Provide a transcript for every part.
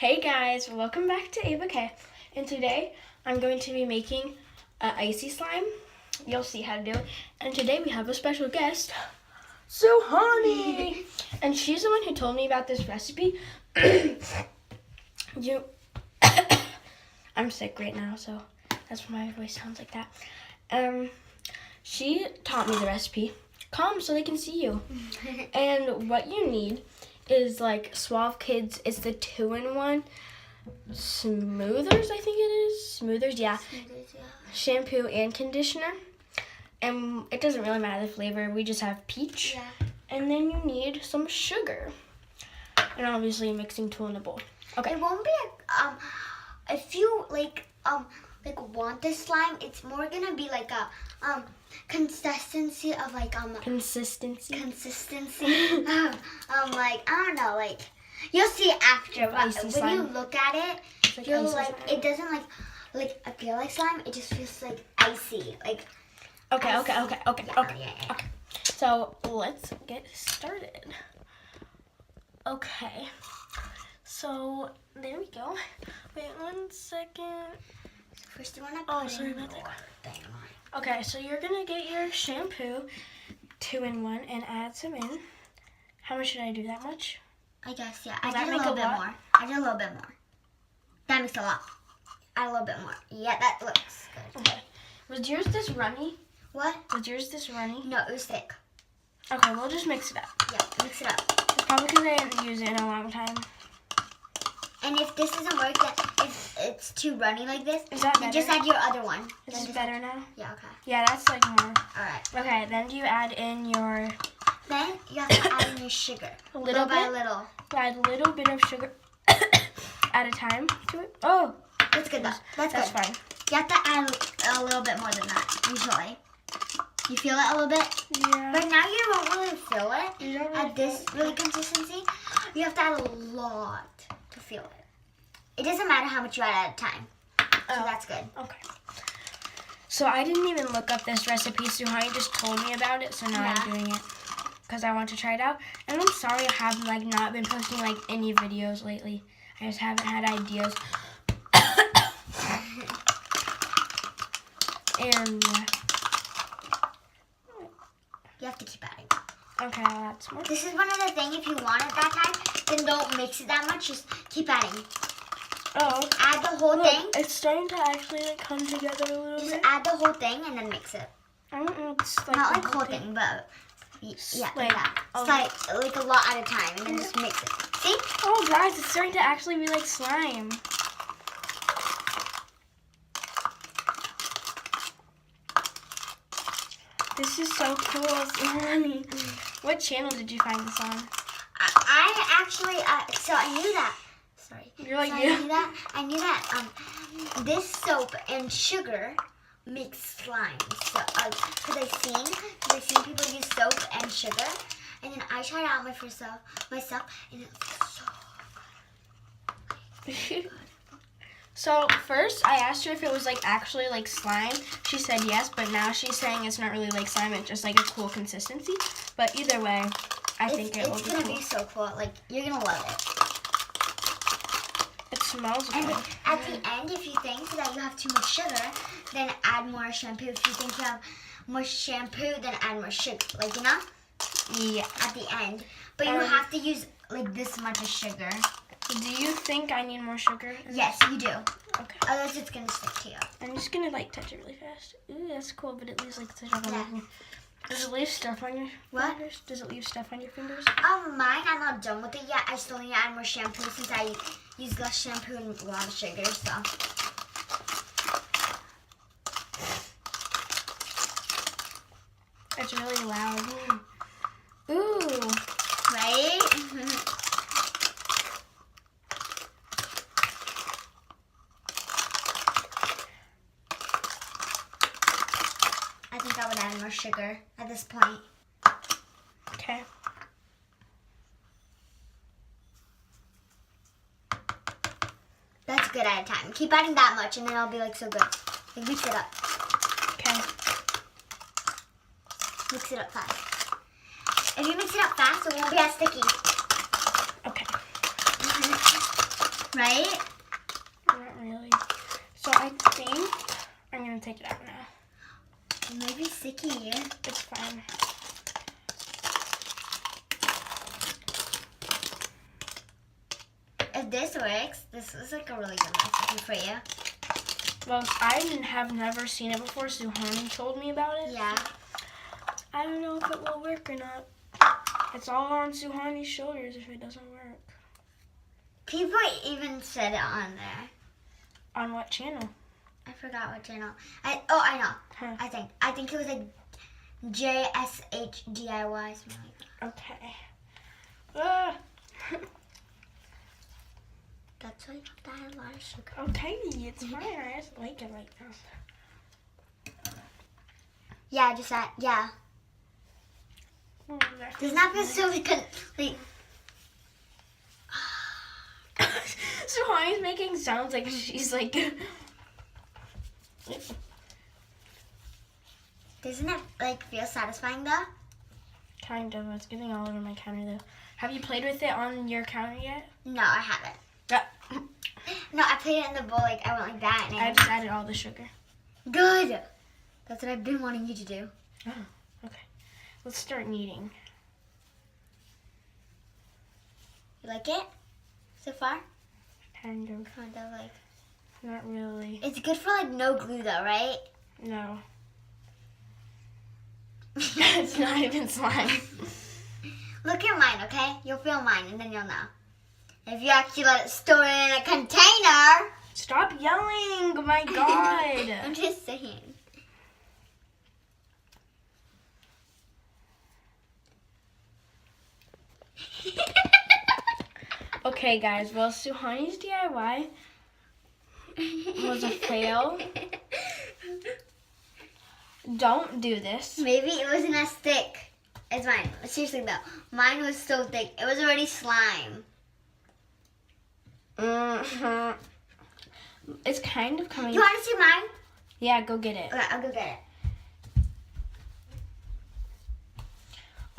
Hey guys, welcome back to Ava K. And today I'm going to be making an icy slime. You'll see how to do it. And today we have a special guest, Suhanis. And she's the one who told me about this recipe. I'm sick right now, so that's why my voice sounds like that. She taught me the recipe. Come so they can see you. And what you need is like Suave Kids. It's the 2-in-1 smoothers, I think it is. Smoothers, yeah. Shampoo and conditioner. And it doesn't really matter the flavor. We just have peach. Yeah. And then you need some sugar. And obviously a mixing tool in a bowl. Okay. It won't be if you like want this slime, it's more gonna be like a consistency of Consistency. Like I don't know, like you'll see it after, but Icy when slime. you look at it, Like you'll icy like slime. it doesn't like I feel like slime. It just feels like icy, like. Okay. Yeah. So let's get started. Okay. So there we go. Wait 1 second. First, you wanna Oh, put sorry in about that. more thing. Okay, so you're gonna get your shampoo 2-in-1 and add some in. How much should I do? That much? I guess, yeah. Does I that did a make little a bit lot? more. I did a little bit more. That makes a lot. Add a little bit more. Yeah, that looks good. Okay. Was yours this runny? What? Was yours this runny? No, it was thick. Okay, we'll just mix it up. Yeah, mix it up. It's probably because I didn't use it in a long time. And if this doesn't work, then if it's too runny like this, Is that then just better? add your other one. Is Then this just better now? Yeah, okay. Yeah, that's like more. All right. Okay, then do you add in your Then you have to add in your sugar. A little by bit? little. add a little bit of sugar at a time to it? Oh, That's good though. That's good. fine. You have to add a little bit more than that, usually. You feel it a little bit? Yeah. But now you don't really feel it. You don't really At this really consistency, you have to add a lot to feel it. It doesn't matter how much you add at a time. So that's good. Okay. So I didn't even look up this recipe. Suhani just told me about it, so now Yeah. I'm doing it because I want to try it out. And I'm sorry I have not been posting any videos lately. I just haven't had ideas. And You have to keep adding. okay, I'll add some more. This is one of the things, if you want it that time, then don't mix it that much. Just keep adding. Oh, Add the whole look, thing. it's starting to actually come together a little Just bit. add the whole thing and then mix it. I don't know. It's like Not the like whole thing, but yeah, Like, like that. oh. It's like a lot at a time, and then just mix it. See? Oh, guys, it's starting to actually be like slime. This is so cool, Suhani. What channel did you find this on? I actually, so I knew that. Sorry. You're like, so yeah. I knew that this soap and sugar makes slime. So, because I've seen people use soap and sugar, and then I tried it out myself, and it's so good. So first, I asked her if it was like actually like slime. She said yes, but now she's saying it's not really like slime. It's just like a cool consistency. But either way, I think it will It's be gonna cool. be so cool. Like you're gonna love it. It smells And good. at the end, if you think that you have too much sugar, then add more shampoo. If you think you have more shampoo, then add more sugar. Like, you know? Yeah. At the end. But you have to use like this much of sugar. Do you think I need more sugar? Yes, you do. Okay. Otherwise it's gonna stick to you. I'm just gonna like touch it really fast. Ooh, that's cool, but it leaves like stuff on your Yeah. finger. Does it leave stuff on your What? fingers? Does it leave stuff on your fingers? Mine, I'm not done with it yet. I still need to add more shampoo since I use less shampoo and a lot of sugar, so. It's really loud. Ooh. Right? I think I would add more sugar at this point. Okay. That's good at a time. Keep adding that much and then it'll be like so good. Like mix it up. Okay. Mix it up fast. If you mix it up fast, it won't be as sticky. Okay. right? Not really. So I think I'm gonna take it out now. It might be sticky. It's fine. If this works, this is like a really good recipe for you. Well, I have never seen it before. Suhani told me about it. Yeah. I don't know if it will work or not. It's all on Suhani's shoulders if it doesn't work. People even said it on there. On what channel? I forgot what channel. I know. Huh. I think it was like JSH DIY, something like that. Okay. Ah. That's why you have to add a lot of sugar. Okay, it's fine. I just like it like this. Yeah, just that. Yeah. Oh, that Doesn't that feel so good? Like, Suhani's making sounds like she's like. doesn't it like feel satisfying though? Kind of. It's getting all over my counter though. Have you played with it on your counter yet? No, I haven't. Yeah. No, I put it in the bowl like I went like that. And I just added all the sugar. Good. That's what I've been wanting you to do. Oh, okay. Let's start kneading. You like it so far? Kind of. Kind of like. Not really. It's good for like no glue though, right? No. It's not even slime. Look at mine, okay? You'll feel mine and then you'll know. If you actually let it store it in a container. Stop yelling! Oh my god! I'm just saying. Okay, guys. Well, Suhani's DIY was a fail. Don't do this. Maybe it wasn't as thick as mine. Seriously though, mine was so thick. It was already slime. Mm-hmm. It's kind of coming. You want to see mine? Yeah, go get it. Okay, I'll go get it.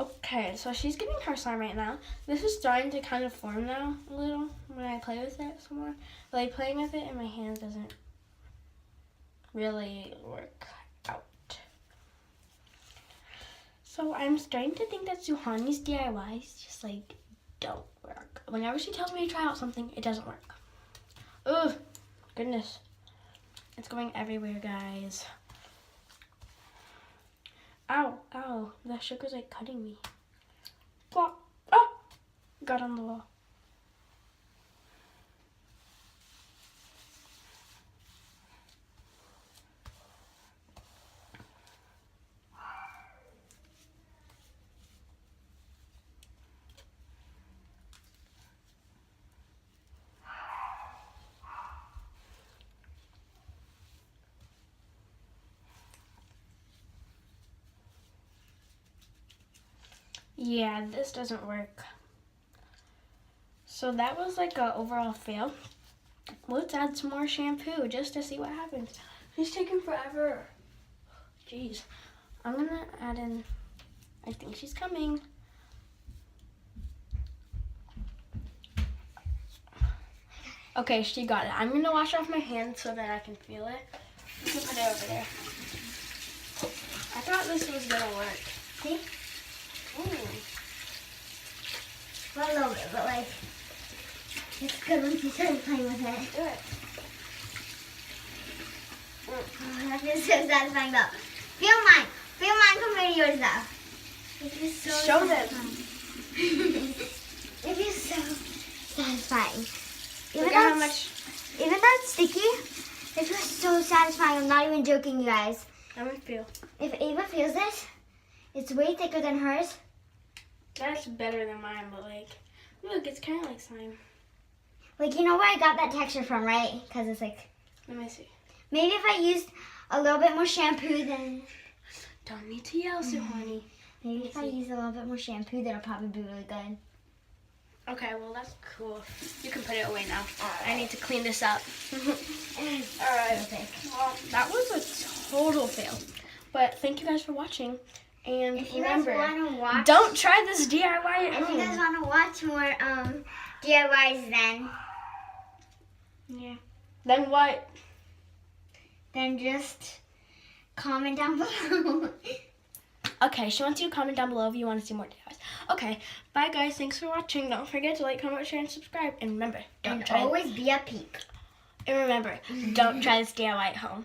Okay, so she's getting her slime right now. This is starting to kind of form now a little when I play with it some more. Like playing with it in my hands doesn't really work out. So I'm starting to think that Suhani's DIYs just like don't work. Whenever she tells me to try out something, it doesn't work. Ugh, goodness. It's going everywhere, guys. Ow, ow, the sugar's like cutting me. Plop. Oh, got on the wall. Yeah, this doesn't work. So that was like a overall fail. Let's add some more shampoo just to see what happens. She's taking forever. Jeez. I'm gonna add in, I think she's coming. Okay, she got it. I'm gonna wash off my hands so that I can feel it. You can put it over there. I thought this was gonna work. See? Ooh. Well, a little bit, but like, it's good once you start playing with it. Do it. Oh, that feels so satisfying though. Feel mine. Feel mine compared to yours though. It feels so Show them. satisfying. It feels so satisfying. Look at how much. Even though it's sticky, it feels so satisfying. I'm not even joking, you guys. How would it feel? If Ava feels this, it's way thicker than hers. That's better than mine, but like, look, it's kind of like slime. Like, you know where I got that texture from, right? Because it's like, Let me see. maybe if I used a little bit more shampoo, then... Don't need to yell, Suhani. Maybe if I use a little bit more shampoo, that'll probably be really good. Okay, well, that's cool. You can put it away now. I need to clean this up. Alright. Okay. Well, that was a total fail. But thank you guys for watching. And If you guys remember, want to watch... don't try this DIY at If you guys home. want to watch more DIYs, then Yeah. Then what? Then just comment down below. Okay, she wants you to comment down below if you want to see more DIYs. Okay, bye guys. Thanks for watching. Don't forget to like, comment, share, and subscribe. And remember, don't And try. always be a peep. And remember, don't try this DIY at home.